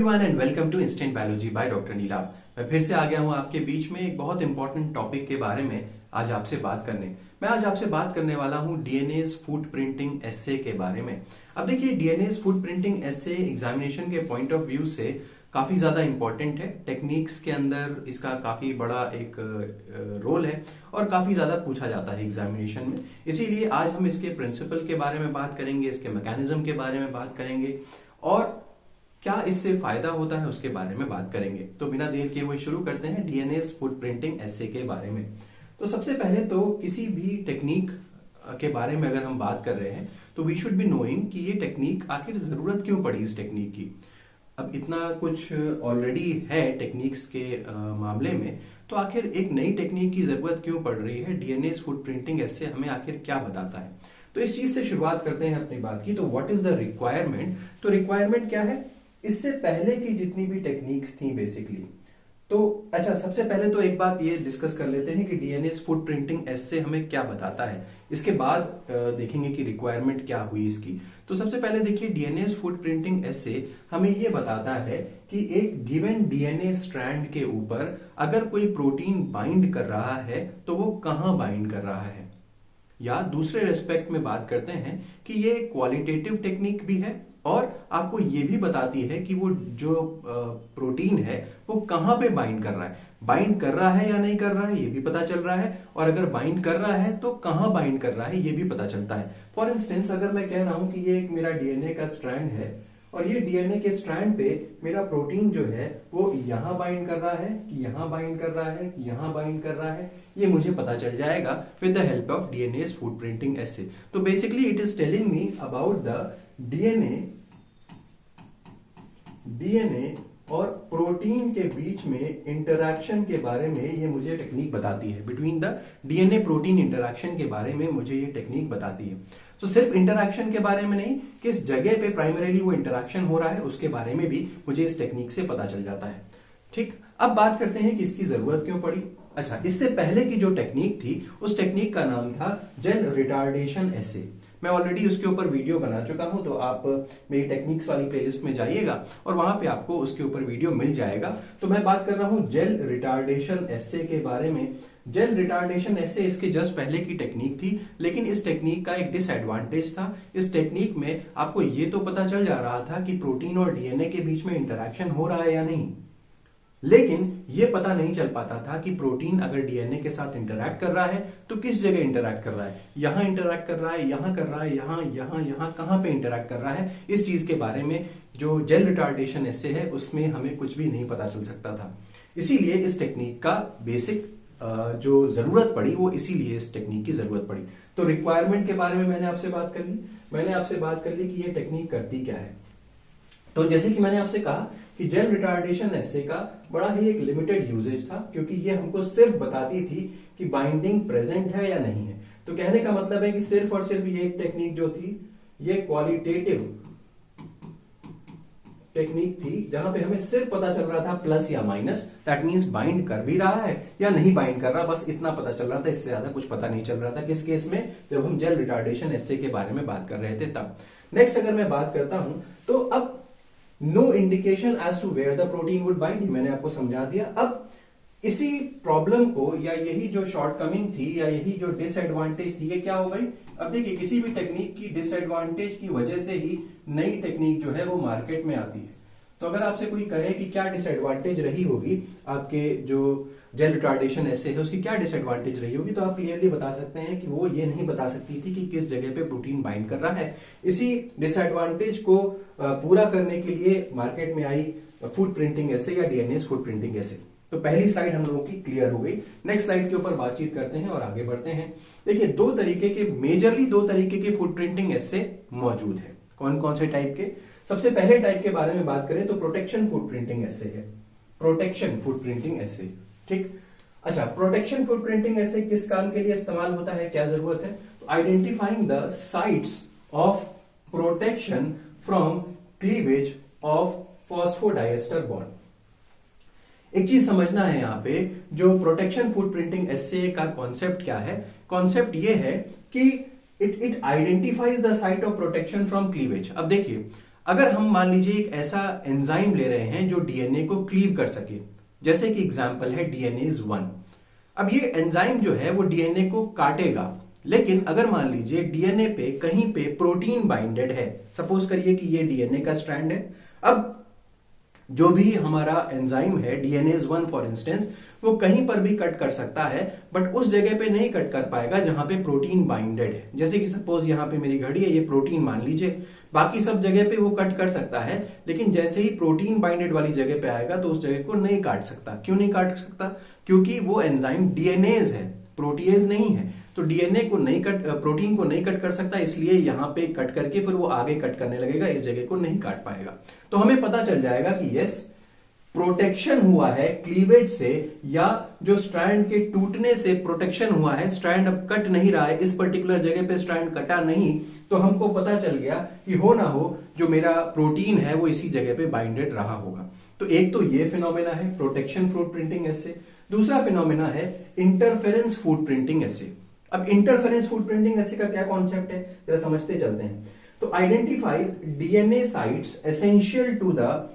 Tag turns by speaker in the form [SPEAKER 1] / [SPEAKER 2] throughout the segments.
[SPEAKER 1] Everyone and welcome to instant biology by doctor Neelabh. मैं फिर से आ गया हूं आपके बीच में एक बहुत इंपॉर्टेंट टॉपिक के बारे में आज आपसे बात करने। मैं आज आपसे बात करने वाला हूं डीएनएज फुटप्रिंटिंग एस्से के बारे में। अब देखिए, डीएनएज फुटप्रिंटिंग एस्से एग्जामिनेशन के पॉइंट ऑफ व्यू से काफी ज्यादा इंपॉर्टेंट है। टेक्निक्स के अंदर इसका काफी बड़ा एक रोल है और काफी ज्यादा पूछा जाता है एग्जामिनेशन में। इसीलिए आज हम इसके प्रिंसिपल के बारे में बात करेंगे, इसके मैकेनिज्म के बारे में बात करेंगे और क्या इससे फायदा होता है उसके बारे में बात करेंगे। तो बिना देर किए हुए शुरू करते हैं डीएनएज फुटप्रिंटिंग एस्से के बारे में। तो सबसे पहले तो किसी भी टेक्निक के बारे में अगर हम बात कर रहे हैं तो वी शुड बी नोइंग कि ये टेक्निक आखिर जरूरत क्यों पड़ी इस टेक्निक की। अब इतना कुछ ऑलरेडी है टेक्निक्स के मामले में, तो आखिर एक नई टेक्निक की जरूरत क्यों पड़ रही है। डीएनएज फुटप्रिंटिंग एस्से हमें आखिर क्या बताता है, तो इस चीज से शुरुआत करते हैं अपनी बात की। तो व्हाट इज द रिक्वायरमेंट। तो रिक्वायरमेंट क्या है, इससे पहले की जितनी भी टेक्निक्स थी बेसिकली। तो अच्छा, सबसे पहले तो एक बात ये डिस्कस कर लेते हैं कि डीएनएज फुटप्रिंटिंग एस्से हमें क्या बताता है। इसके बाद देखेंगे कि रिक्वायरमेंट क्या हुई इसकी। तो सबसे पहले देखिए, डीएनएज फुटप्रिंटिंग एस्से हमें ये बताता है कि एक गिवन डीएनए स्ट्रैंड के ऊपर अगर कोई प्रोटीन बाइंड कर रहा है तो वो कहां बाइंड कर रहा है, या दूसरे रेस्पेक्ट में बात करते हैं कि ये क्वालिटेटिव टेक्निक भी है और आपको ये भी बताती है कि वो जो प्रोटीन है वो कहां पे बाइंड कर रहा है। बाइंड कर रहा है या नहीं कर रहा है ये भी पता चल रहा है, और अगर बाइंड कर रहा है तो कहां बाइंड कर रहा है ये भी पता चलता है। फॉर इंस्टेंस, अगर मैं कह रहा हूं कि ये एक मेरा डीएनए का स्ट्रैंड है और ये डीएनए के स्ट्रैंड पे मेरा प्रोटीन जो है वो यहां बाइंड कर रहा है कि यहां बाइंड कर रहा है कि यहां बाइंड कर रहा है, ये मुझे पता चल जाएगा with the help of DNA's footprinting assay. तो basically it is telling me about the DNA और प्रोटीन के बीच में इंटरैक्शन के बारे में ये मुझे टेक्निक बताती है। Between the DNA protein interaction के बारे में मुझे ये टेक्निक बताती है। तो सिर्फ इंटरैक्शन के बारे में नहीं, किस जगह पे प्राइमरीली वो इंटरैक्शन हो रहा है उसके बारे में भी मुझे इस टेक्निक से पता चल जाता है। ठीक, अब बात करते हैं कि इसकी जरूरत क्यों पड़ी। अच्छा, इससे पहले की जो टेक्निक थी उस टेक्निक का नाम था जेल रिटार्डेशन एस्से। मैं ऑलरेडी उसके ऊपर वीडियो बना चुका हूं, तो आप मेरी टेक्निक्स वाली प्लेलिस्ट में जाइएगा और वहां पे आपको उसके ऊपर वीडियो मिल जाएगा। तो मैं बात कर रहा हूं जेल रिटार्डेशन एस्से के बारे में। जेल रिटार्डेशन एस्से इसके जस्ट पहले की टेक्निक थी, लेकिन इस टेक्निक का एक डिसएडवांटेज था। इस टेक्निक में आपको ये तो पता चल जा रहा था कि प्रोटीन और डीएनए के बीच में इंटरैक्शन हो रहा है या नहीं, लेकिन यह पता नहीं चल पाता था कि प्रोटीन अगर डीएनए के साथ इंटरैक्ट कर रहा है तो किस जगह इंटरैक्ट कर रहा है। यहां इंटरैक्ट कर रहा है, यहां कर रहा है, यहां कहां पे इंटरैक्ट कर रहा है। इस चीज के बारे में जो जेल रिटार्डेशन एस्से है उसमें हमें कुछ भी नहीं पता चल सकता था। इसीलिए इस टेक्निक का बेसिक जो जरूरत पड़ी वो इसीलिए इस टेक्निक की जरूरत पड़ी। तो रिक्वायरमेंट के बारे में मैंने आपसे बात कर ली कि ये टेक्निक करती क्या है। तो जैसे कि मैंने आपसे कहा कि जेल रिटार्डेशन एस्से का बड़ा ही एक लिमिटेड यूजेज था, क्योंकि ये हमको सिर्फ बताती थी कि बाइंडिंग प्रेजेंट है या नहीं है। तो कहने का मतलब है कि सिर्फ और सिर्फ ये एक टेक्निक जो थी ये क्वालिटेटिव टेक्निक थी, जहां पे हमें सिर्फ पता चल रहा था प्लस या माइनस। दैट मींस बाइंड कर भी रहा है या नहीं बाइंड कर रहा, बस इतना पता चल रहा था, इससे ज्यादा कुछ पता नहीं चल रहा था। किस केस में, जब हम जेल रिटार्डेशन एस्से के बारे में बात कर रहे थे तब। नेक्स्ट अगर मैं बात करता हूं तो अब no indication as to where the protein would bind, मैंने आपको समझा दिया। अब इसी प्रॉब्लम को, या यही जो शॉर्टकमिंग थी या यही जो डिसएडवांटेज थी, ये क्या हो गई। अब देखिए, किसी भी टेक्निक की डिसएडवांटेज की वजह से ही नई टेक्निक जो है वो मार्केट में आती है। तो अगर आपसे कोई कहे कि क्या डिसएडवांटेज रही होगी आपके जो जेल रिटार्डेशन एस्से है उसकी क्या डिसएडवांटेज रही होगी, तो आप क्लियरली बता सकते हैं कि वो ये नहीं बता सकती थी कि किस जगह पे प्रोटीन बाइंड कर रहा है। इसी डिसएडवांटेज को पूरा करने के लिए मार्केट में आई फुटप्रिंटिंग एस्से या डीएनएज फुटप्रिंटिंग एस्से। तो पहली स्लाइड हम लोगों की क्लियर हो गई। नेक्स्ट स्लाइड के ऊपर बातचीत करते हैं और आगे बढ़ते हैं। देखिए, मेजरली दो तरीके के फुटप्रिंटिंग एस्से मौजूद है। कौन कौन से टाइप के। सबसे पहले टाइप के बारे में बात करें तो प्रोटेक्शन फुटप्रिंटिंग एस्से है। प्रोटेक्शन फुटप्रिंटिंग एस्से, ठीक। अच्छा, प्रोटेक्शन फुटप्रिंटिंग एस्से किस काम के लिए इस्तेमाल होता है, क्या जरूरत है। तो identifying the sites of protection from cleavage of phosphodiester bond. एक चीज समझना है यहां पे, जो प्रोटेक्शन फुटप्रिंटिंग एस्से का कॉन्सेप्ट क्या है। कॉन्सेप्ट ये है कि it identifies the site of protection from cleavage. अब देखिए, अगर हम मान लीजिए एक ऐसा एंजाइम ले रहे हैं जो डीएनए को क्लीव कर सके, जैसे कि एग्जांपल है डीएनएज 1। अब ये एंजाइम जो है वो डीएनए को काटेगा, लेकिन अगर मान लीजिए डीएनए पे कहीं पे प्रोटीन बाइंडेड है, सपोज करिए कि ये डीएनए का स्ट्रैंड है। अब जो भी हमारा एंजाइम है डीएनएज 1 फॉर इंस्टेंस, वो कहीं पर भी कट कर सकता है, बट उस जगह पे नहीं कट कर पाएगा जहां पे प्रोटीन बाइंडेड है। जैसे कि सपोज यहां पे मेरी घड़ी है, ये प्रोटीन मान लीजिए, बाकी सब जगह पे वो कट कर सकता है, लेकिन जैसे ही प्रोटीन बाइंडेड वाली जगह पे आएगा तो उस जगह को नहीं काट सकता। क्यों नहीं काट सकता? क्योंकि वो एंजाइम डीएनएज है, प्रोटीएज नहीं है। तो डीएनए को नहीं कट, प्रोटीन को नहीं कट कर सकता, इसलिए यहां पे कट करके फिर वो आगे कट करने लगेगा, इस जगह को नहीं काट पाएगा। तो हमें पता चल जाएगा कि यस, प्रोटेक्शन हुआ है क्लीवेज से, या जो स्ट्रैंड के टूटने से प्रोटेक्शन हुआ है, स्ट्रैंड अब कट नहीं रहा है, इस पर्टिकुलर जगह पे स्ट्रैंड कटा नहीं, तो हमको पता चल गया कि हो ना हो जो मेरा प्रोटीन है वो इसी जगह पे बाइंडेड रहा होगा। तो एक तो ये फिनोमेना है प्रोटेक्शन फुटप्रिंटिंग एसे। दूसरा फिनोमेना है इंटरफेरेंस फुटप्रिंटिंग एसे। अब इंटरफेरेंस फुटप्रिंटिंग एसे का क्या कॉन्सेप्ट है, जरा समझते चलते हैं। तो identifies DNA sites essential to the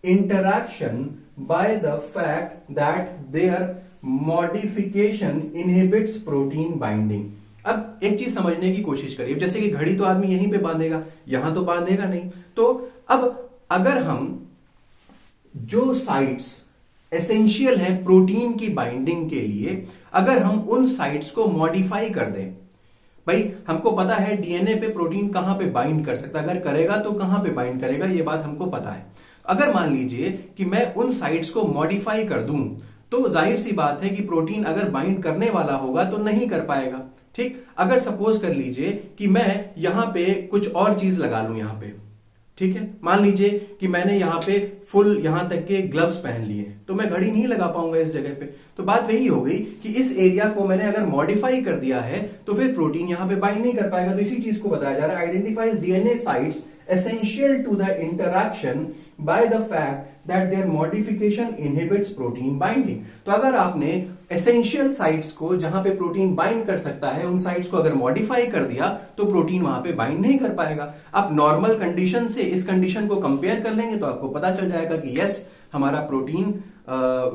[SPEAKER 1] interaction by the fact that their modification inhibits protein binding। अब एक चीज समझने की कोशिश करिए, जैसे कि घड़ी तो आदमी यहीं पे बांधेगा, यहां तो बांधेगा नहीं। तो अब अगर हम जो साइट्स एसेंशियल है प्रोटीन की बाइंडिंग के लिए, अगर हम उन साइट्स को मॉडिफाई कर दें, भाई हमको पता है डीएनए पे प्रोटीन कहां पे बाइंड कर सकता है, अगर करेगा तो कहां पे बाइंड करेगा, ये बात हमको पता है। अगर मान लीजिए कि मैं उन साइट्स को मॉडिफाई कर दूं, तो जाहिर सी बात है कि प्रोटीन अगर बाइंड करने वाला होगा तो नहीं कर पाएगा। ठीक, अगर सपोज कर लीजिए कि मैं यहां पे कुछ और चीज लगा लूं यहां पे, ठीक है, मान लीजिए कि मैंने यहां पे फुल यहां तक के ग्लव्स पहन लिए, तो मैं घड़ी नहीं लगा पाऊंगा इस जगह पे। तो बात वही हो गई कि इस एरिया को मैंने अगर मॉडिफाई कर दिया है तो फिर प्रोटीन यहां पे बाइंड नहीं कर पाएगा। तो इसी चीज को बताया जा रहा है, identifies DNA sites essential to the interaction by the fact that their modification inhibits protein binding। तो अगर आपने essential sites को जहां पे प्रोटीन बाइंड कर सकता है, उन साइट्स को अगर मॉडिफाई कर दिया तो प्रोटीन वहां पे बाइंड नहीं कर पाएगा। आप नॉर्मल कंडीशन से इस कंडीशन को कंपेयर कर लेंगे तो आपको पता चल जाएगा कि यस, हमारा protein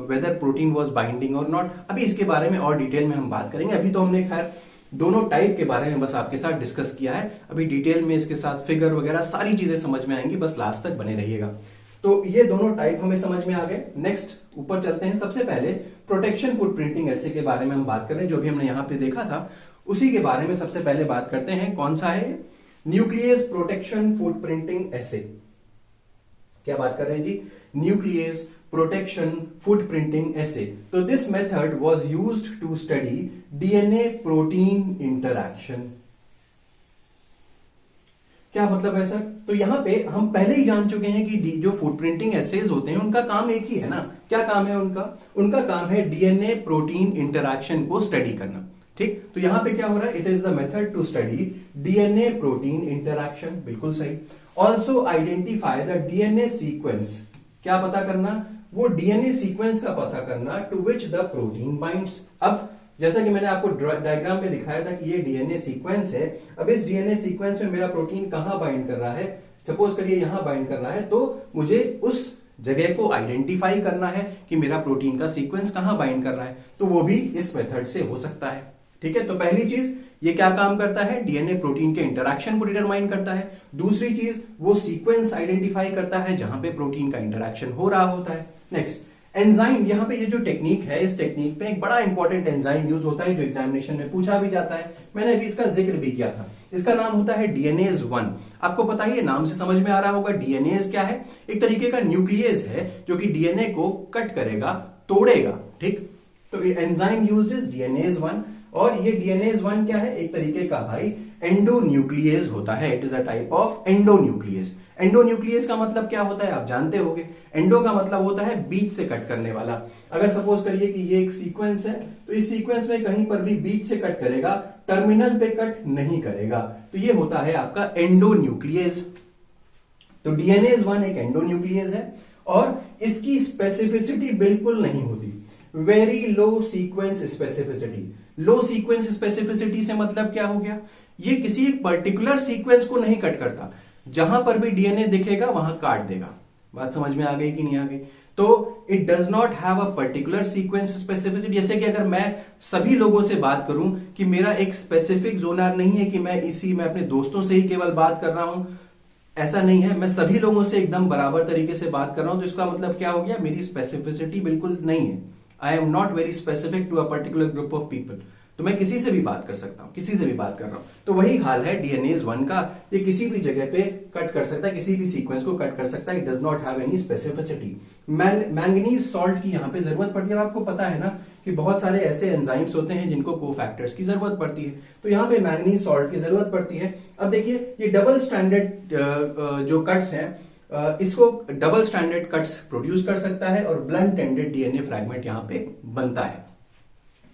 [SPEAKER 1] whether protein was binding और नॉट। अभी इसके बारे में और डिटेल में हम बात करेंगे। अभी तो हमने खैर दोनों टाइप के बारे में बस आपके साथ डिस्कस किया है, अभी डिटेल में इसके साथ फिगर वगैरह सारी चीजें समझ में आएंगी, बस लास्ट तक बने रहिएगा। तो ये दोनों टाइप हमें समझ में आ गए। नेक्स्ट ऊपर चलते हैं। सबसे पहले प्रोटेक्शन फुटप्रिंटिंग एसे के बारे में हम बात कर रहे हैं, जो भी हमने यहां पे देखा था उसी के बारे में सबसे पहले बात करते हैं। कौन सा है? Nucleus protection footprinting assay. क्या बात कर रहे हैं जी? Nucleus protection footprinting assay. तो this method was used to study DNA protein interaction. क्या मतलब है सर? तो यहां पे हम पहले ही जान चुके हैं कि जो फुटप्रिंटिंग एसेज होते हैं उनका काम एक ही है ना। क्या काम है उनका? उनका काम है डीएनए प्रोटीन इंटरैक्शन को स्टडी करना। ठीक, तो यहां पे क्या हो रहा है? It is the method to study DNA protein interaction. बिल्कुल सही। Also identify the DNA sequence. क्या पता करना? वो डीएनए सीक्वेंस का पता करना to which the protein binds. अब जैसा कि मैंने आपको डायग्राम पे दिखाया था कि ये डीएनए सीक्वेंस है। अब इस डीएनए सीक्वेंस में मेरा प्रोटीन कहां बाइंड कर रहा है? सपोज करिए यहां बाइंड कर रहा है, तो मुझे उस जगह को आइडेंटिफाई करना है कि मेरा प्रोटीन का सीक्वेंस कहां बाइंड कर रहा है। तो वो भी इस मेथड से हो सकता है। ठीक है, तो पहली चीज ये क्या काम करता है? डीएनए प्रोटीन के इंटरैक्शन को डिटरमाइन करता है। दूसरी चीज वो सीक्वेंस आइडेंटिफाई करता है जहां पे प्रोटीन का इंटरैक्शन हो रहा होता है। Next, enzyme. यहां पे ये जो टेक्निक है, इस टेक्निक पे एक बड़ा इंपॉर्टेंट एंजाइम यूज होता है जो एग्जामिनेशन में पूछा भी जाता है। मैंने अभी इसका जिक्र भी किया था। इसका नाम होता है डीएनएज 1। आपको पता ही है, नाम से समझ में आ रहा होगा डीएनएज क्या है। एक तरीके का न्यूक्लियस है जो कि डीएनए को कट करेगा, तोड़ेगा। ठीक, तो एंजाइम यूज्ड इज डीएनएज 1। और ये डीएनएज 1 क्या है? एक तरीके का भाई एंडोन्यूक्लियस होता है। It is a type of endonuclease. Endonuclease का मतलब क्या होता है आप जानते होंगे। एंडो का मतलब होता है बीच से कट करने वाला। अगर सपोज करिए कि ये एक सीक्वेंस है, तो इस सीक्वेंस में कहीं पर भी बीच से कट करेगा, टर्मिनल पे कट नहीं करेगा। तो ये होता है आपका एंडोन्यूक्लियस। तो डीएनएज 1 एक एंडोन्यूक्लियस है और इसकी स्पेसिफिसिटी बिल्कुल नहीं होती। Very low sequence specificity. Low sequence specificity से मतलब क्या हो गया? ये किसी एक पर्टिकुलर सीक्वेंस को नहीं कट करता। जहां पर भी डीएनए दिखेगा वहां काट देगा। बात समझ में आ गई कि नहीं आ गई? तो it does not have a particular sequence specificity. जैसे कि अगर मैं सभी लोगों से बात करूं कि मेरा एक स्पेसिफिक जोनार नहीं है कि मैं अपने दोस्तों से ही केवल बात कर रहा हूं, ऐसा नहीं है। मैं सभी लोगों से एकदम बराबर तरीके से बात कर रहा हूं, तो इसका मतलब क्या हो गया, मेरी स्पेसिफिसिटी बिल्कुल नहीं है। I am not very specific to a particular group of people. तो मैं किसी से भी बात कर सकता हूं, किसी से भी बात कर रहा हूं। तो वही हाल है डीएनएज 1 का, ये किसी भी जगह पे कट कर सकता है, किसी भी सीक्वेंस को कट कर सकता है। It does not have any specificity. Manganese salt की यहां पे जरूरत पड़ती है। आपको पता है ना कि बहुत सारे ऐसे एंजाइम्स होते हैं जिनको कोफैक्टर्स की जरूरत पड़ती है, तो यहां पे मैंगनीज सॉल्ट की जरूरत पड़ती है। अब देखिए ये डबल स्टैंडर्ड जो कट्स हैं, इसको डबल स्टैंडर्ड कट्स प्रोड्यूस कर सकता है और ब्लंट एंडेड डीएनए फ्रैगमेंट यहां पे बनता है।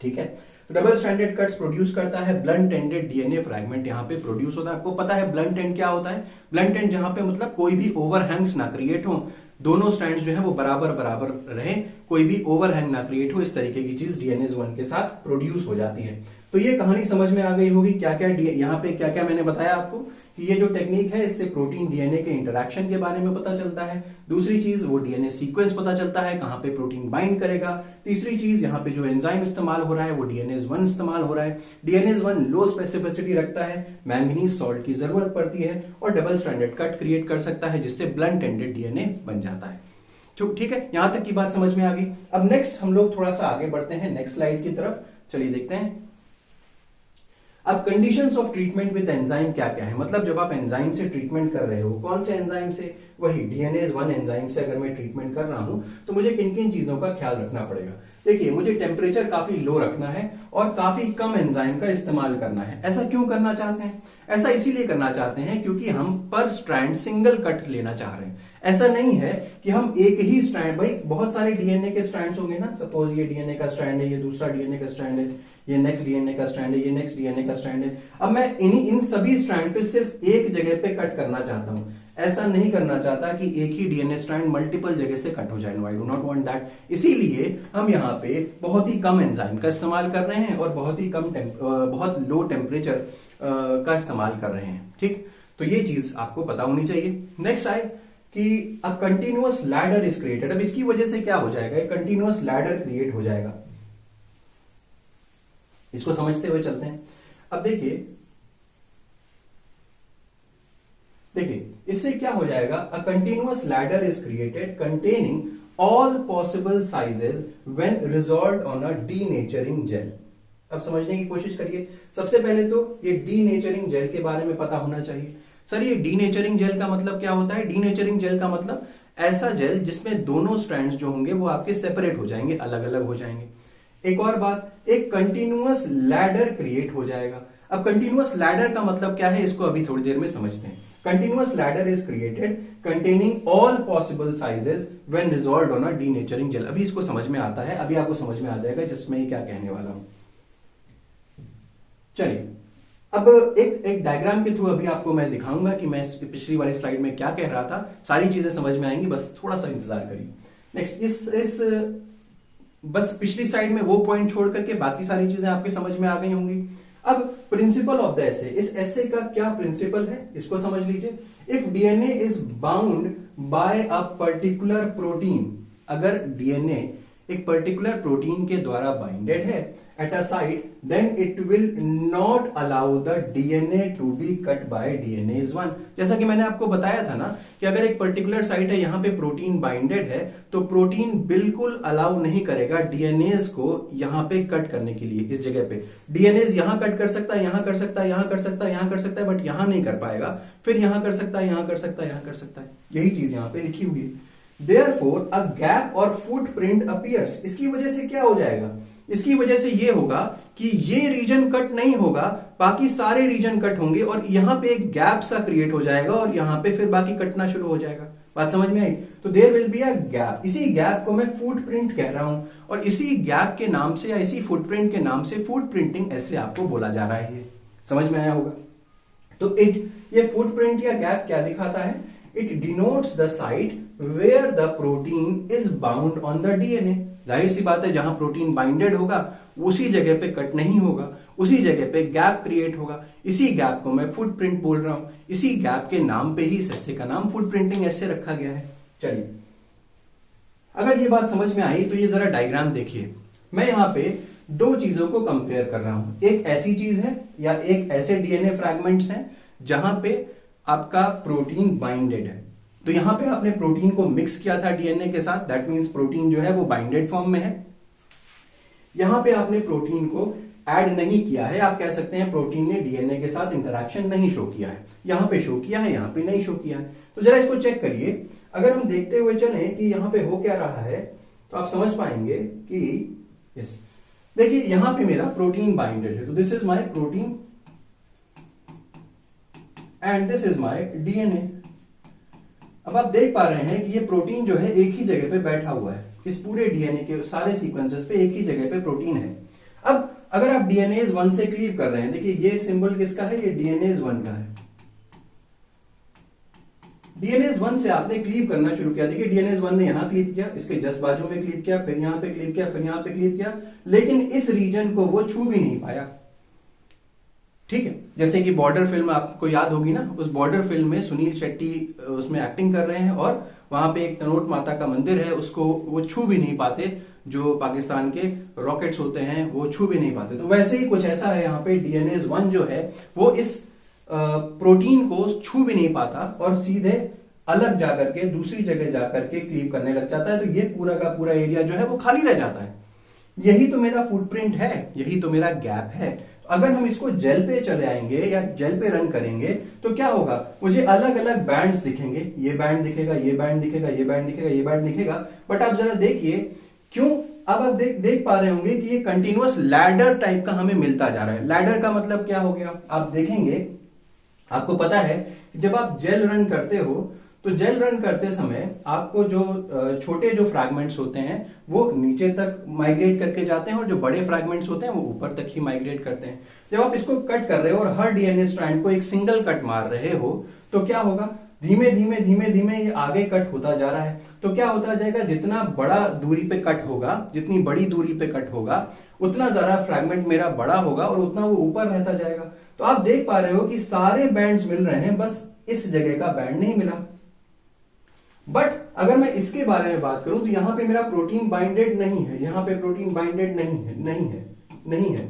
[SPEAKER 1] ठीक है, तो डबल स्टैंडर्ड कट्स प्रोड्यूस करता है, ब्लंट एंडेड डीएनए फ्रैगमेंट यहां पे प्रोड्यूस होता है। आपको पता है ब्लंट एंड क्या होता है? ब्लंट एंड जहां पे मतलब कोई भी ओवरहैंग्स ना क्रिएट हो, दोनों स्ट्रैंड्स जो है वो बराबर बराबर रहे, कोई भी ओवरहैंग ना क्रिएट हो, इस तरीके की चीज डीएनएज 1 के साथ प्रोड्यूस हो जाती है। तो ये कहानी समझ में आ गई होगी, क्या क्या यहाँ पे क्या क्या मैंने बताया आपको कि ये जो टेक्निक है इससे प्रोटीन डीएनए के इंटरेक्शन के बारे में पता चलता है। दूसरी चीज वो डीएनए सीक्वेंस पता चलता है, कहां पे प्रोटीन बाइंड करेगा। तीसरी चीज यहाँ पे जो एंजाइम इस्तेमाल हो रहा है वो डीएनएज 1 इस्तेमाल हो रहा है। डीएनएज 1 लो स्पेसिफिसिटी रखता है, मैंगनीज सॉल्ट की जरूरत पड़ती है और डबल स्टैंडर्ड कट क्रिएट कर सकता है जिससे ब्लंट एंडेड डीएनए बन जाता है। ठीक है, यहां तक की बात समझ में आ गई। अब नेक्स्ट हम लोग थोड़ा सा आगे बढ़ते हैं नेक्स्ट स्लाइड की तरफ, चलिए देखते हैं। अब conditions of treatment with enzyme क्या क्या है, मतलब जब आप एंजाइम से ट्रीटमेंट कर रहे हो, कौन से एंजाइम से? वही डीएनएज 1 एंजाइम से अगर मैं ट्रीटमेंट कर रहा हूं तो मुझे किन किन चीजों का ख्याल रखना पड़ेगा। देखिए, मुझे टेम्परेचर काफी लो रखना है और काफी कम एंजाइम का इस्तेमाल करना है। ऐसा क्यों करना चाहते हैं? ऐसा इसीलिए करना चाहते हैं क्योंकि हम पर स्ट्रैंड सिंगल कट लेना चाह रहे हैं। ऐसा नहीं है कि हम एक ही स्ट्रैंड, भाई बहुत सारे डीएनए के स्ट्रैंड्स होंगे ना, सपोज ये डीएनए का स्ट्रैंड है, ये दूसरा डीएनए का स्ट्रैंड है, ये नेक्स्ट डीएनए का स्ट्रैंड है, ये नेक्स्ट डीएनए का स्ट्रैंड है। अब मैं इन सभी स्ट्रैंड पे सिर्फ एक जगह पे कट करना चाहता हूं। ऐसा नहीं करना चाहता कि एक ही डीएनए स्ट्रैंड मल्टीपल जगह से कट हो जाए। I do not want that. इसीलिए हम यहाँ पे बहुत ही कम एंजाइम का इस्तेमाल कर रहे हैं और बहुत लो टेम्परेचर का इस्तेमाल कर रहे हैं। ठीक, तो ये चीज आपको पता होनी चाहिए। नेक्स्ट आए कि अ कंटिन्यूअस लैडर इज क्रिएटेड। अब इसकी वजह से क्या हो जाएगा, एक कंटिन्यूअस लैडर क्रिएट हो जाएगा। इसको समझते हुए चलते हैं। अब देखिए इससे क्या हो जाएगा, a continuous ladder is created containing all possible sizes when resolved on a denaturing gel. अब समझने की कोशिश करिए। सबसे पहले तो ये डीनेचरिंग जेल के बारे में पता होना चाहिए। सर ये डीनेचरिंग जेल का मतलब क्या होता है? डीनेचरिंग जेल का मतलब ऐसा जेल जिसमें दोनों स्ट्रैंड्स जो होंगे वो आपके सेपरेट हो जाएंगे, अलग अलग हो जाएंगे। एक और बात, एक कंटिन्यूअस लैडर क्रिएट हो जाएगा। अब कंटिन्यूअस लैडर का मतलब क्या है, इसको अभी थोड़ी देर में समझते हैं। Continuous ladder is created containing all possible sizes when resolved on a denaturing gel. अभी इसको समझ में आता है, अभी आपको समझ में आ जाएगा जिसमें ये क्या कहने वाला हूं। चलिए, अब एक डायग्राम के थ्रू अभी आपको मैं दिखाऊंगा कि मैं पिछली वाली स्लाइड में क्या कह रहा था। सारी चीजें समझ में आएंगी, बस थोड़ा सा इंतजार करिए। नेक्स्ट बस पिछली स्लाइड में वो पॉइंट छोड़ करके बाकी सारी चीजें आपके समझ में आ गई होंगी। अब प्रिंसिपल ऑफ द एसे, इस एसे का क्या प्रिंसिपल है इसको समझ लीजिए। If DNA is bound by a particular protein, अगर डीएनए एक पर्टिकुलर प्रोटीन के द्वारा बाइंडेड है at a site, then it will not allow the DNA to be cut by DNase 1। जैसा कि मैंने आपको बताया था ना कि अगर एक पर्टिकुलर साइट है, यहां पे प्रोटीन बाइंडेड है, तो प्रोटीन बिल्कुल अलाउ नहीं करेगा डीएनएज को यहां पे कट करने के लिए। इस जगह पे डीएनएज यहां कट कर सकता है, यहां कर सकता है, यहां कर सकता है, यहां कर सकता है, बट यहां नहीं कर पाएगा। फिर यहां कर सकता है, यहां कर सकता है, यहां कर सकता है। यही चीज यहां पे लिखी हुई है। Therefore, a gap or footprint appears। इसकी वजह से क्या हो जाएगा, इसकी वजह से ये होगा कि ये रीजन कट नहीं होगा, बाकी सारे रीजन कट होंगे और यहां पे एक गैप सा क्रिएट हो जाएगा और यहां पे फिर बाकी कटना शुरू हो जाएगा। बात समझ में आई? तो there will be a gap. इसी गैप को मैं फुटप्रिंट कह रहा हूं और इसी गैप के नाम से या इसी फुटप्रिंट के नाम से फुटप्रिंटिंग ऐसे आपको बोला जा रहा है। ये समझ में आया होगा। तो ये फुटप्रिंट या गैप क्या दिखाता है? It denotes the site where the protein is bound on the DNA. जाहिर सी बात है जहां प्रोटीन बाइंडेड होगा उसी जगह पे कट नहीं होगा, उसी जगह पे गैप क्रिएट होगा। इसी गैप को मैं फुटप्रिंट बोल रहा हूं। इसी गैप के नाम पे ही इस एस्से का नाम फुटप्रिंटिंग एस्से रखा गया है। चलिए, अगर ये बात समझ में आई तो ये जरा डायग्राम देखिए। मैं यहाँ पे दो चीजों को कंपेयर कर रहा हूं। एक ऐसी चीज है या एक ऐसे डीएनए फ्रैगमेंट्स हैं जहां पे आपका प्रोटीन बाइंडेड है। तो यहां पे आपने प्रोटीन को मिक्स किया था डीएनए के साथ, दैट मीन्स प्रोटीन जो है वो बाइंडेड फॉर्म में है। यहां पे आपने प्रोटीन को ऐड नहीं किया है, आप कह सकते हैं प्रोटीन ने डीएनए के साथ इंटरेक्शन नहीं शो किया है। यहां पे शो किया है, यहां पे नहीं शो किया है। तो जरा इसको चेक करिए। अगर हम देखते हुए चले कि यहां पे हो क्या रहा है तो आप समझ पाएंगे कि यस, देखिए यहां पे मेरा प्रोटीन बाइंडेड है, तो this is my protein and this is my DNA. अब आप देख पा रहे हैं कि ये प्रोटीन जो है एक ही जगह पे बैठा हुआ है। इस पूरे डीएनए के सारे सीक्वेंसेस पे एक ही जगह पे प्रोटीन है। अब अगर आप डीएनएज 1 से क्लीव कर रहे हैं, देखिए ये सिंबल किसका है, ये डीएनएज 1 का है। डीएनएज 1 से आपने क्लीव करना शुरू किया। देखिए डीएनएज 1 ने यहां क्लीव किया, इसके जस्ट बाजू में क्लीव किया, फिर यहां पे क्लीव किया, फिर यहां पे क्लीव किया, लेकिन इस रीजन को वो छू भी नहीं पाया। ठीक है, जैसे कि बॉर्डर फिल्म आपको याद होगी ना, उस बॉर्डर फिल्म में सुनील शेट्टी उसमें एक्टिंग कर रहे हैं और वहां पे एक तनोट माता का मंदिर है, उसको वो छू भी नहीं पाते। जो पाकिस्तान के रॉकेट्स होते हैं वो छू भी नहीं पाते। तो वैसे ही कुछ ऐसा है यहाँ पे, डीएनएज 1 जो है वो इस प्रोटीन को छू भी नहीं पाता और सीधे अलग जाकर के दूसरी जगह जाकर के क्लीव करने लग जाता है। तो ये पूरा का पूरा एरिया जो है वो खाली रह जाता है। यही तो मेरा फुटप्रिंट है, यही तो मेरा गैप है। तो अगर हम इसको जेल पे चले आएंगे या जेल पे रन करेंगे तो क्या होगा, मुझे अलग अलग बैंड्स दिखेंगे। ये बैंड दिखेगा, ये बैंड दिखेगा, ये बैंड दिखेगा, ये बैंड दिखेगा। बट आप जरा देखिए क्यों, अब आप देख पा रहे होंगे कि ये कंटिन्यूअस लैडर टाइप का हमें मिलता जा रहा है। लैडर का मतलब क्या हो गया, आप देखेंगे, आपको पता है कि जब आप जेल रन करते हो तो जेल रन करते समय आपको जो छोटे जो फ्रैगमेंट्स होते हैं वो नीचे तक माइग्रेट करके जाते हैं और जो बड़े फ्रैगमेंट्स होते हैं वो ऊपर तक ही माइग्रेट करते हैं। जब आप इसको कट कर रहे हो और हर डीएनए स्ट्रैंड को एक सिंगल कट मार रहे हो तो क्या होगा, धीमे धीमे धीमे धीमे ये आगे कट होता जा रहा है। तो क्या होता जाएगा, जितना बड़ा दूरी पे कट होगा, जितनी बड़ी दूरी पे कट होगा उतना ज्यादा फ्रैगमेंट मेरा बड़ा होगा और उतना वो ऊपर रहता जाएगा। तो आप देख पा रहे हो कि सारे बैंड्स मिल रहे हैं, बस इस जगह का बैंड नहीं मिला। बट अगर मैं इसके बारे में बात करूं तो यहां पे मेरा प्रोटीन बाइंडेड नहीं है, यहां पे प्रोटीन बाइंडेड नहीं है।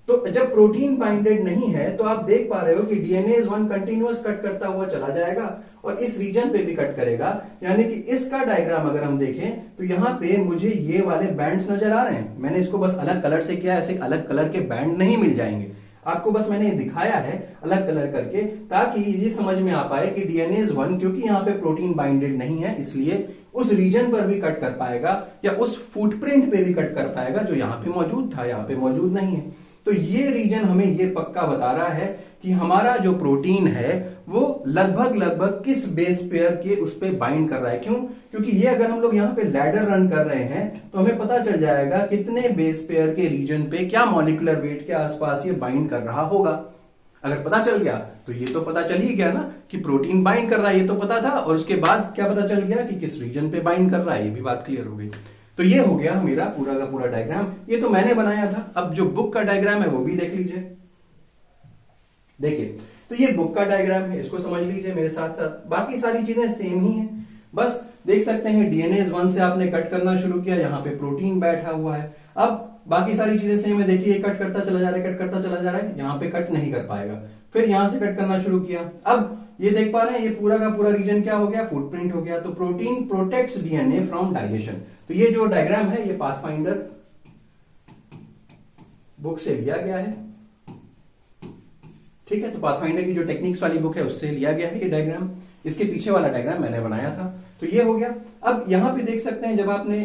[SPEAKER 1] तो जब प्रोटीन बाइंडेड नहीं है तो आप देख पा रहे हो कि डीएनएज 1 कंटिन्यूअस कट करता हुआ चला जाएगा और इस रीजन पे भी कट करेगा। यानी कि इसका डायग्राम अगर हम देखें तो यहां पे मुझे ये वाले बैंड्स नजर आ रहे हैं। मैंने इसको बस अलग कलर से किया, ऐसे अलग कलर के बैंड नहीं मिल जाएंगे आपको, बस मैंने दिखाया है अलग कलर करके ताकि ये समझ में आ पाए कि डीएनएज 1 क्योंकि यहाँ पे प्रोटीन बाइंडेड नहीं है इसलिए उस रीजन पर भी कट कर पाएगा या उस फुटप्रिंट पे भी कट कर पाएगा जो यहाँ पे मौजूद था, यहाँ पे मौजूद नहीं है। तो ये रीजन हमें ये पक्का बता रहा है कि हमारा जो प्रोटीन है वो लगभग किस बेस पेयर के उस पे बाइंड कर रहा है। क्यों, क्योंकि ये अगर हम लोग यहाँ पे लैडर रन कर रहे हैं तो हमें पता चल जाएगा कितने बेस पेयर के रीजन पे क्या मॉलिक्यूलर वेट के आसपास ये बाइंड कर रहा होगा। अगर पता चल गया तो ये तो पता चल ही गया ना कि प्रोटीन बाइंड कर रहा है, ये तो पता था। और उसके बाद क्या पता चल गया कि किस रीजन पे बाइंड कर रहा है, ये भी बात क्लियर हो गई। तो ये हो गया मेरा पूरा का पूरा डायग्राम। ये तो मैंने बनाया था। अब जो बुक का डायग्राम है वो भी देख लीजिए। देखिए, तो ये बुक का डायग्राम है, इसको समझ लीजिए मेरे साथ साथ। बाकी सारी चीजें सेम ही हैं, बस देख सकते हैं डीएनएज 1 से आपने कट करना शुरू किया, यहाँ पे प्रोटीन बैठा हुआ है। अब बाकी सारी चीजें सेम है, देखिए ये कट करता चला जा रहा है, कट करता चला जा रहा है, यहाँ पे कट नहीं कर पाएगा। फिर यहां से कट करना शुरू किया, अब ये देख पा रहे हैं ये पूरा का पूरा रीजन क्या हो गया, फुटप्रिंट हो गया। तो protein protects DNA from dilation. तो ये जो डायग्राम है ये पाथफाइंडर बुक से लिया गया है, ठीक है। तो पाथफाइंडर की जो टेक्निक्स वाली बुक है उससे लिया गया है ये डायग्राम। इसके पीछे वाला डायग्राम मैंने बनाया था। तो ये हो गया। अब यहां पे देख सकते हैं जब आपने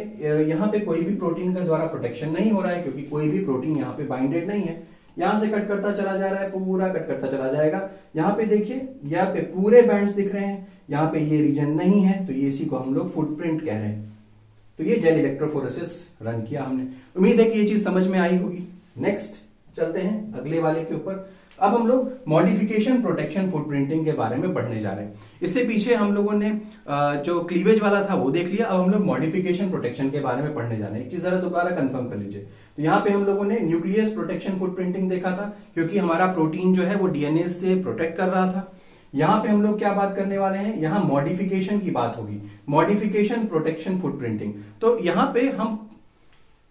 [SPEAKER 1] यहां पे कोई भी प्रोटीन का द्वारा प्रोटेक्शन नहीं हो रहा है क्योंकि कोई भी प्रोटीन यहां पे बाइंडेड नहीं है। यहां से कट करता चला जा रहा है, पूरा कट करता चला जाएगा। यहाँ पे देखिए यहाँ पे पूरे बैंड्स दिख रहे हैं, यहाँ पे ये रीजन नहीं है तो ये इसी को हम लोग फुटप्रिंट कह रहे हैं। तो ये जेल इलेक्ट्रोफोरेसिस रन किया हमने। उम्मीद है कि ये चीज समझ में आई होगी। नेक्स्ट चलते हैं अगले वाले के ऊपर। अब हम लोग मॉडिफिकेशन प्रोटेक्शन फुटप्रिंटिंग के बारे में पढ़ने जा रहे हैं। इससे पीछे हम लोगों ने जो क्लीवेज वाला था वो देख लिया। अब हम लोग मॉडिफिकेशन प्रोटेक्शन के बारे में पढ़ने जा रहे हैं। एक चीज जरा दोबारा कंफर्म कर लीजिए। तो यहाँ पे हम लोगों ने न्यूक्लियस प्रोटेक्शन फुटप्रिंटिंग देखा था, क्योंकि हमारा प्रोटीन जो है वो डीएनए से प्रोटेक्ट कर रहा था। यहाँ पे हम लोग क्या बात करने वाले हैं, यहाँ मॉडिफिकेशन की बात होगी, मॉडिफिकेशन प्रोटेक्शन फुटप्रिंटिंग। तो यहाँ पे हम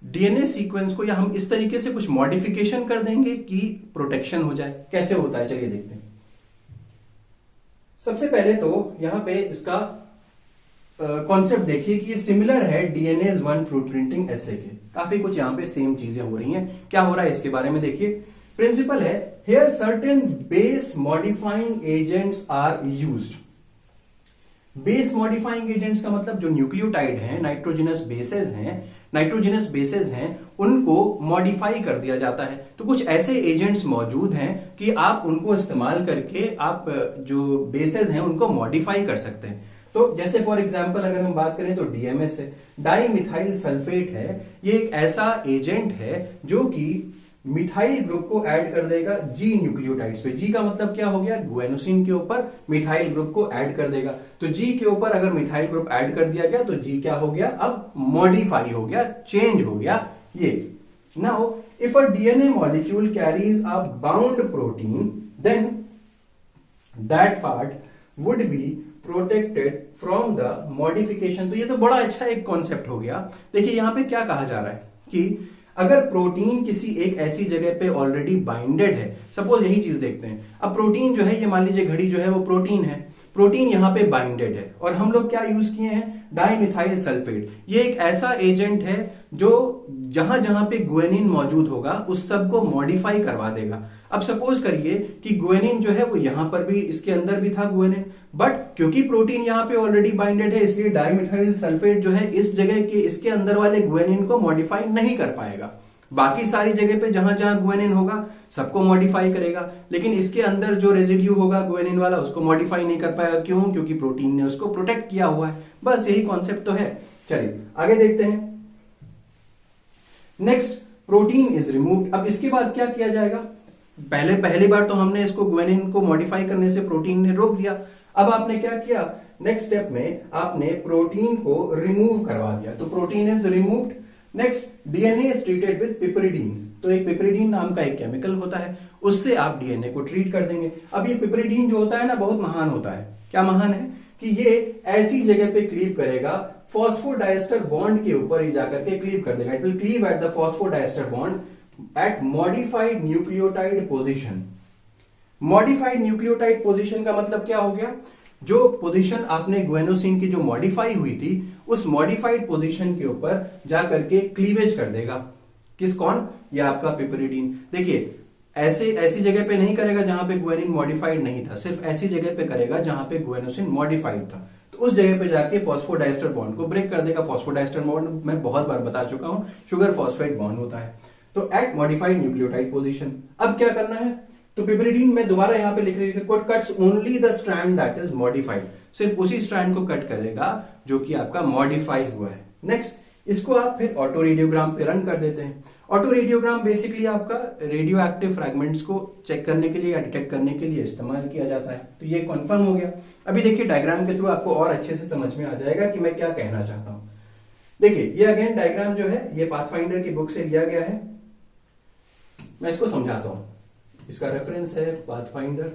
[SPEAKER 1] डीएनए सीक्वेंस को या हम इस तरीके से कुछ मॉडिफिकेशन कर देंगे कि प्रोटेक्शन हो जाए। कैसे होता है चलिए देखते हैं। सबसे पहले तो यहां पे इसका कॉन्सेप्ट देखिए कि ये सिमिलर है डीएनएज 1 फुटप्रिंटिंग एसे के। काफी कुछ यहां पे सेम चीजें हो रही हैं। क्या हो रहा है इसके बारे में देखिए। प्रिंसिपल है here certain base modifying agents are used. Base modifying agents का मतलब जो न्यूक्लियोटाइड हैं, नाइट्रोजनस बेसेस हैं, उनको मॉडिफाई कर दिया जाता है। तो कुछ ऐसे एजेंट्स मौजूद हैं कि आप उनको इस्तेमाल करके आप जो बेसेस हैं उनको मॉडिफाई कर सकते हैं। तो जैसे फॉर एग्जांपल अगर हम बात करें तो डीएमएस है, डाई मिथाइल सल्फेट है। ये एक ऐसा एजेंट है जो कि मिथाइल ग्रुप को ऐड कर देगा जी न्यूक्लियोटाइड्स पे। जी का मतलब क्या हो गया, गुएनोसिन के ऊपर मिथाइल ग्रुप को ऐड कर देगा। तो जी के ऊपर अगर मिथाइल ग्रुप ऐड कर दिया गया तो जी क्या हो गया, अब मॉडिफाई हो गया, चेंज हो गया ये। Now if a DNA molecule carries a bound protein then that part would be protected from the modification. तो ये तो बड़ा अच्छा एक कॉन्सेप्ट हो गया। देखिए यहां पे क्या कहा जा रहा है कि अगर प्रोटीन किसी एक ऐसी जगह पे ऑलरेडी बाइंडेड है, सपोज यही चीज देखते हैं। अब प्रोटीन जो है, ये मान लीजिए घड़ी जो है वो प्रोटीन है, प्रोटीन यहां पे बाइंडेड है और हम लोग क्या यूज किए हैं, डाईमिथाइल सल्फेट। ये एक ऐसा एजेंट है जो जहां जहां पे गुएनिन मौजूद होगा उस सब को मॉडिफाई करवा देगा। अब सपोज करिए कि गुएनिन जो है वो यहां पर भी, इसके अंदर भी था गुएनिन, बट क्योंकि प्रोटीन यहां पे ऑलरेडी बाइंडेड है इसलिए डाईमिथाइल सल्फेट जो है इस जगह के, इसके अंदर वाले गुएनिन को मॉडिफाई नहीं कर पाएगा। बाकी सारी जगह पे जहां जहां गुएनिन होगा सबको मॉडिफाई करेगा, लेकिन इसके अंदर जो रेजिड्यू होगा गुएनिन वाला उसको मॉडिफाई नहीं कर पाएगा। क्यों? क्योंकि प्रोटीन ने उसको प्रोटेक्ट किया हुआ है। बस यही कॉन्सेप्ट तो है। चलिए आगे देखते हैं। Next, protein is removed. अब इसके बाद क्या किया जाएगा, पहली बार तो हमने इसको गुएनिन को मॉडिफाई करने से प्रोटीन ने रोक दिया। अब आपने क्या किया, नेक्स्ट स्टेप में आपने प्रोटीन को रिमूव करवा दिया, तो protein is removed. Next, DNA is treated with piperidine. तो एक पिपरिडीन नाम का एक केमिकल होता है, उससे आप डीएनए को ट्रीट कर देंगे। अब ये पिपरिडीन जो होता है ना बहुत महान होता है। क्या महान है कि ये ऐसी जगह पे क्लीव करेगा, फॉस्फोडाइस्टर बॉन्ड के ऊपर ही जाकर के क्लीव कर देगा। It will cleave at the phosphodiester bond at modified nucleotide position. Modified nucleotide position का मतलब क्या हो गया, जो पोजीशन आपने गुएनोसिन की जो मॉडिफाई हुई थी उस मॉडिफाइड पोजीशन के ऊपर जाकर के क्लीवेज कर देगा। किस कौन, ये आपका पिपरिडीन। देखिए ऐसी जगह पे नहीं करेगा जहां पे गुएनिन मॉडिफाइड नहीं था, सिर्फ ऐसी जगह पे करेगा जहां पे गुएनोसिन मॉडिफाइड था। तो उस जगह पे जाके फॉस्फोडाइस्टर बॉन्ड को ब्रेक कर देगा। फॉस्फोडाइस्टर बॉन्ड मैं बहुत बार बता चुका हूं, शुगर फॉस्फेट बॉन्ड होता है। तो एट मॉडिफाइड न्यूक्लियोटाइड पोजीशन अब क्या करना है, तो पिपरिडीन में दोबारा यहां पे लिख रही है cuts only the strand that is modified. सिर्फ उसी स्ट्रैंड को कट करेगा जो कि आपका मॉडिफाई हुआ है। नेक्स्ट, इसको आप फिर ऑटो रेडियोग्राम पे रन कर देते हैं। ऑटो रेडियोग्राम बेसिकली आपका रेडियो एक्टिव फ्रैगमेंट्स को चेक करने के लिए या डिटेक्ट करने के लिए इस्तेमाल किया जाता है। तो ये कंफर्म हो गया। अभी देखिए डायग्राम के थ्रू आपको और अच्छे से समझ में आ जाएगा कि मैं क्या कहना चाहता हूं। देखिए ये अगेन डायग्राम जो है ये पाथफाइंडर की बुक से लिया गया है। मैं इसको समझाता हूं, इसका रेफरेंस है पाथफाइंडर।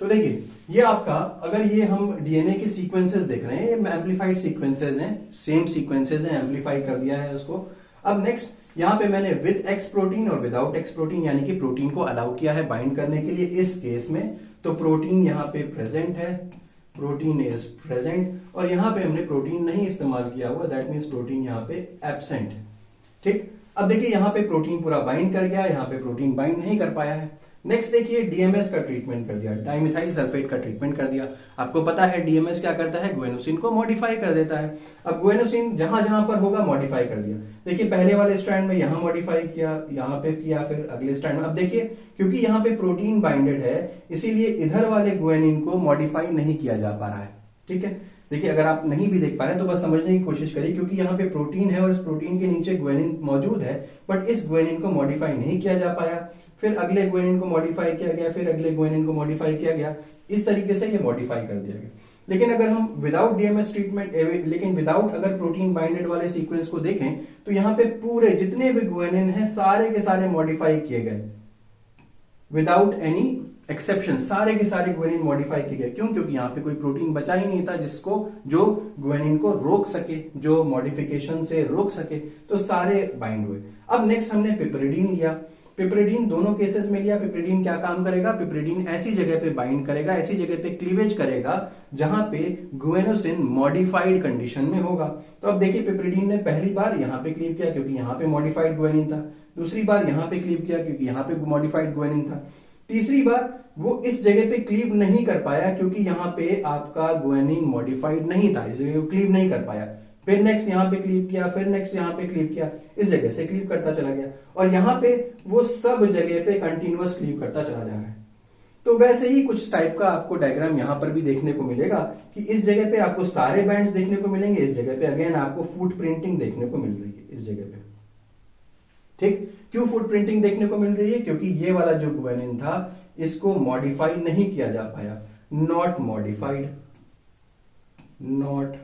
[SPEAKER 1] तो देखिए ये आपका, अगर ये हम डीएनए के सीक्वेंसेस देख रहे हैं, ये एम्पलीफाइड सीक्वेंसेस हैं, सेम सीक्वेंसेस हैं, एम्पलीफाई कर दिया है उसको। अब नेक्स्ट यहां पे मैंने विद एक्स प्रोटीन और विदाउट एक्स प्रोटीन यानी कि प्रोटीन को अलाउ किया है बाइंड करने के लिए इस केस में। तो प्रोटीन यहां पे प्रेजेंट है, प्रोटीन इज प्रेजेंट, और यहां पे हमने प्रोटीन नहीं इस्तेमाल किया हुआ, दैट मीन्स प्रोटीन यहां पे एब्सेंट है। ठीक, अब देखिए यहां पे प्रोटीन पूरा बाइंड कर गया, यहां पे प्रोटीन बाइंड नहीं कर पाया है। नेक्स्ट देखिए डीएमएस का ट्रीटमेंट कर दिया, डाइमिथाइल सल्फेट का ट्रीटमेंट कर दिया। आपको पता है डीएमएस क्या करता है, गुएनोसिन को मॉडिफाई कर देता है। अब गुएनोसिन जहां जहां पर होगा मॉडिफाई कर दिया। देखिए पहले वाले स्ट्रैंड में यहां मॉडिफाई किया, यहां पे किया, फिर अगले स्ट्रैंड में। अब देखिए क्योंकि यहां पे प्रोटीन बाइंडेड है इसीलिए इधर वाले गुएनिन को मॉडिफाई नहीं किया जा पा रहा है। ठीक है, देखिए अगर आप नहीं भी देख पा रहे हैं तो बस समझने की कोशिश करिए, क्योंकि यहाँ पे प्रोटीन है और इस प्रोटीन के नीचे ग्वानिन मौजूद है, बट इस ग्वानिन को मॉडिफाई नहीं किया जा पाया, फिर अगले ग्वानिन को मॉडिफाई किया गया, फिर अगले ग्वानिन को मॉडिफाई किया गया, इस तरीके से ये मॉडिफाई कर दिया गया। लेकिन अगर हम विदाउट डीएमएस ट्रीटमेंट, लेकिन विदाउट अगर प्रोटीन बाइंडेड वाले सीक्वेंस को देखें तो यहाँ पे पूरे जितने भी ग्वानिन हैं सारे के सारे मॉडिफाई किए गए, विदाउट एनी एक्सेप्शन, सारे के सारे ग्वानिन मॉडिफाई किए गए। क्यों? क्योंकि यहाँ पे कोई प्रोटीन बचा ही नहीं था जिसको, जो ग्वानिन को रोक सके, जो मॉडिफिकेशन से रोक सके, तो सारे बाइंड हुए। अब नेक्स्ट हमने पिपरिडीन लिया। पिपरिडीन दोनों केसेस में लिया। पिपरिडीन क्या काम करेगा? पिपरिडीन ऐसी जगह पे बाइंड करेगा, ऐसी जगह पे क्लीवेज करेगा जहां पे गुएनोसिन मॉडिफाइड कंडीशन में होगा। तो अब देखिए पिपरिडीन ने पहली बार यहां पे क्लीव किया क्योंकि यहां पे मॉडिफाइड गुएनिन था, दूसरी बार यहां पे क्लीव किया क्योंकि यहां पे मॉडिफाइड गुएनिन था, तीसरी बार वो इस जगह पे क्लीव नहीं कर पाया क्योंकि यहां पे आपका गुएनिन मॉडिफाइड नहीं था, इस जगह क्लीव नहीं कर पाया। फिर नेक्स्ट यहां पे क्लीव किया, फिर नेक्स्ट यहां पे क्लीव किया, इस जगह से क्लीव करता चला गया और यहां पे वो सब जगह पे कंटिन्यूअस क्लीव करता चला जा रहा है। तो वैसे ही कुछ टाइप का आपको डायग्राम यहां पर भी देखने को मिलेगा कि इस जगह पे आपको सारे बैंड्स देखने को मिलेंगे, इस जगह पे अगेन आपको फुट प्रिंटिंग देखने को मिल रही है इस जगह पे। ठीक, क्यों फुट प्रिंटिंग देखने को मिल रही है? क्योंकि ये वाला जो गुएनिन था इसको मॉडिफाई नहीं किया जा पाया, नॉट मॉडिफाइड, नॉट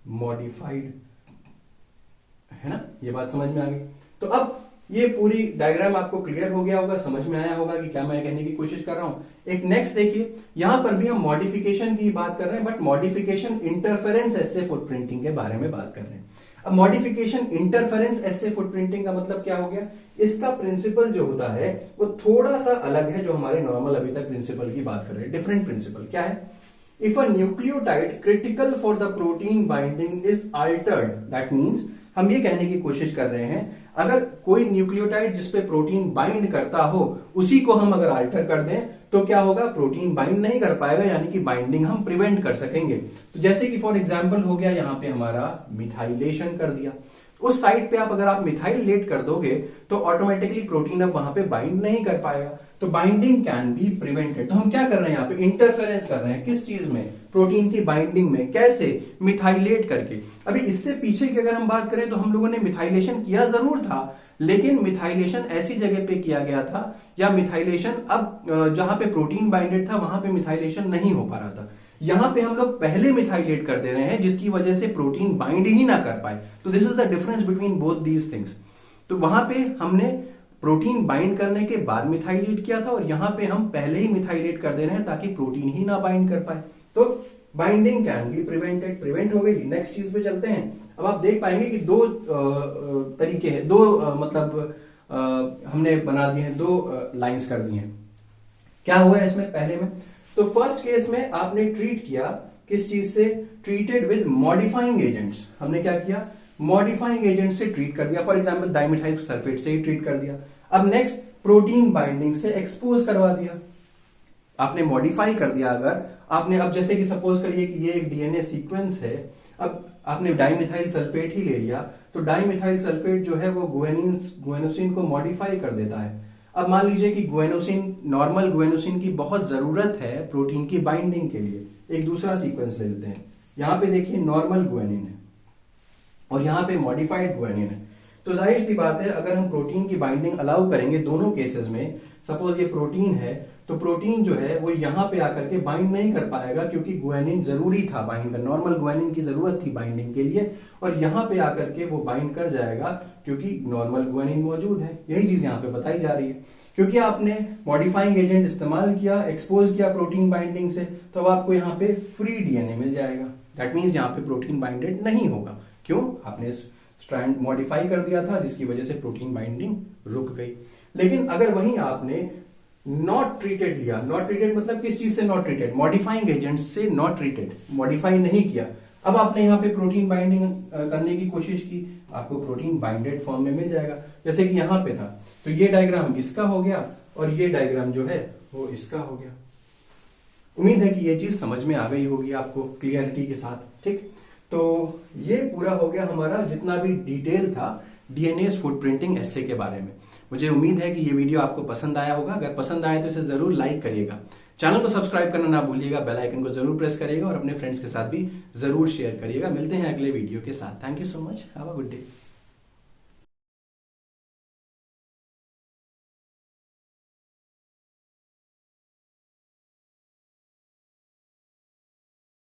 [SPEAKER 1] मॉडिफाइड, है ना? ये बात समझ में आ गई। तो अब ये पूरी डायग्राम आपको क्लियर हो गया होगा, समझ में आया होगा कि क्या मैं कहने की कोशिश कर रहा हूं। एक नेक्स्ट देखिए, यहां पर भी हम मॉडिफिकेशन की बात कर रहे हैं, but modification interference essay footprinting के बारे में बात कर रहे हैं। अब मॉडिफिकेशन इंटरफेरेंस एस्से फुटप्रिंटिंग का मतलब क्या हो गया? इसका प्रिंसिपल जो होता है वो थोड़ा सा अलग है जो हमारे नॉर्मल अभी तक प्रिंसिपल की बात कर रहे हैं। डिफरेंट प्रिंसिपल क्या है? If a nucleotide critical for the protein binding is altered, that means हम ये कहने की कोशिश कर रहे हैं अगर कोई न्यूक्लियोटाइड जिसपे प्रोटीन बाइंड करता हो उसी को हम अगर अल्टर कर दें तो क्या होगा? प्रोटीन बाइंड नहीं कर पाएगा, यानी कि बाइंडिंग हम प्रिवेंट कर सकेंगे। तो जैसे कि फॉर एग्जांपल हो गया यहां पे हमारा मिथाइलेशन कर दिया, उस साइड पे अगर आप मिथाइलेट कर दोगे तो ऑटोमेटिकली प्रोटीन अब वहां पे बाइंड नहीं कर पाएगा, तो बाइंडिंग कैन बी प्रिवेंटेड। तो हम क्या कर रहे हैं यहाँ पे? इंटरफेरेंस कर रहे हैं। किस चीज में? प्रोटीन की बाइंडिंग में। कैसे? मिथाइलेट करके। अभी इससे पीछे की अगर हम बात करें तो हम लोगों ने मिथाइलेशन किया जरूर था, लेकिन मिथाइलेशन ऐसी जगह पे किया गया था, या मिथाइलेशन अब जहां पे प्रोटीन बाइंडेड था वहां पे मिथाइलेशन नहीं हो पा रहा था। यहां पे हम लोग पहले मिथाइलेट कर दे रहे हैं जिसकी वजह से प्रोटीन बाइंड ही ना कर पाए। तो this is the difference between both these things. तो वहां पे हमने प्रोटीन बाइंड करने के बाद मिथाइलेट किया था और यहां पे हम पहले ही मिथाइलेट कर दे रहे हैं ताकि प्रोटीन ही ना बाइंड कर पाए। तो binding can be prevented, prevent हो गई। नेक्स्ट चीज पे चलते हैं। अब आप देख पाएंगे कि दो तरीके हैं, हमने बना दिए हैं, दो लाइंस कर दी हैं। क्या हुआ है इसमें? पहले में तो फर्स्ट केस में आपने ट्रीट किया किस चीज से? Treated with modifying agents. हमने क्या किया? मॉडिफाइंग एजेंट से ट्रीट कर दिया, फॉर एग्जांपल डाइमिथाइल सल्फेट से ही ट्रीट कर दिया। अब नेक्स्ट प्रोटीन बाइंडिंग से एक्सपोज करवा दिया, आपने मॉडिफाई कर दिया। अगर आपने अब जैसे कि सपोज करिए कि ये एक डीएनए सीक्वेंस है, अब आपने डाइमिथाइल सल्फेट ही ले लिया, तो डाइमिथाइल सल्फेट जो है वो गुएनोसिन को मॉडिफाई कर देता है। अब मान लीजिए कि गुएनोसिन, नॉर्मल गुएनोसिन की बहुत जरूरत है प्रोटीन की बाइंडिंग के लिए। एक दूसरा सीक्वेंस ले लेते हैं, यहां पे देखिए नॉर्मल गुएनिन है और यहां पे मॉडिफाइड गुएनिन है। तो जाहिर सी बात है अगर हम प्रोटीन की बाइंडिंग अलाउ करेंगे दोनों केसेस में, सपोज ये प्रोटीन है तो प्रोटीन जो है वो यहां पे आकर के बाइंड नहीं कर पाएगा क्योंकि गुएनिन जरूरी था बाइंड कर, नॉर्मल गुएनिन की जरूरत थी बाइंडिंग के लिए, और यहां पे आकर के वो बाइंड कर जाएगा क्योंकि नॉर्मल गुएनिन मौजूद है। यही चीज यहां पे बताई जा रही है। क्योंकि आपने मॉडिफाइंग एजेंट इस्तेमाल किया, एक्सपोज किया प्रोटीन बाइंडिंग से, तो अब आपको यहाँ पे फ्री डीएनए मिल जाएगा। दैट मीन्स यहाँ पे प्रोटीन बाइंडेड नहीं होगा। क्यों? आपने स्ट्रैंड मॉडिफाई कर दिया था जिसकी वजह से प्रोटीन बाइंडिंग रुक गई। लेकिन अगर वहीं आपने नॉट ट्रीटेड लिया, नॉट ट्रीटेड मतलब किस चीज से नॉट ट्रीटेड? मॉडिफाइंग एजेंट से नॉट ट्रीटेड, मॉडिफाई नहीं किया। अब आपने यहाँ पे प्रोटीन बाइंडिंग करने की कोशिश की, आपको प्रोटीन बाइंडेड फॉर्म में मिल जाएगा। जैसे कि यहाँ पे था, तो ये डायग्राम इसका हो गया और ये डायग्राम जो है वो इसका हो गया। उम्मीद है कि ये चीज समझ में आ गई होगी आपको क्लियरिटी के साथ। ठीक, तो ये पूरा हो गया हमारा जितना भी डिटेल था डीएनए फुटप्रिंटिंग एस्से के बारे में। मुझे उम्मीद है कि ये वीडियो आपको पसंद आया होगा। अगर पसंद आया तो इसे जरूर लाइक करिएगा। चैनल को सब्सक्राइब करना ना भूलिएगा, बेल आइकन को जरूर प्रेस करिएगा और अपने फ्रेंड्स के साथ भी जरूर शेयर करिएगा। मिलते हैं अगले वीडियो के साथ। Thank you so much, have a good day.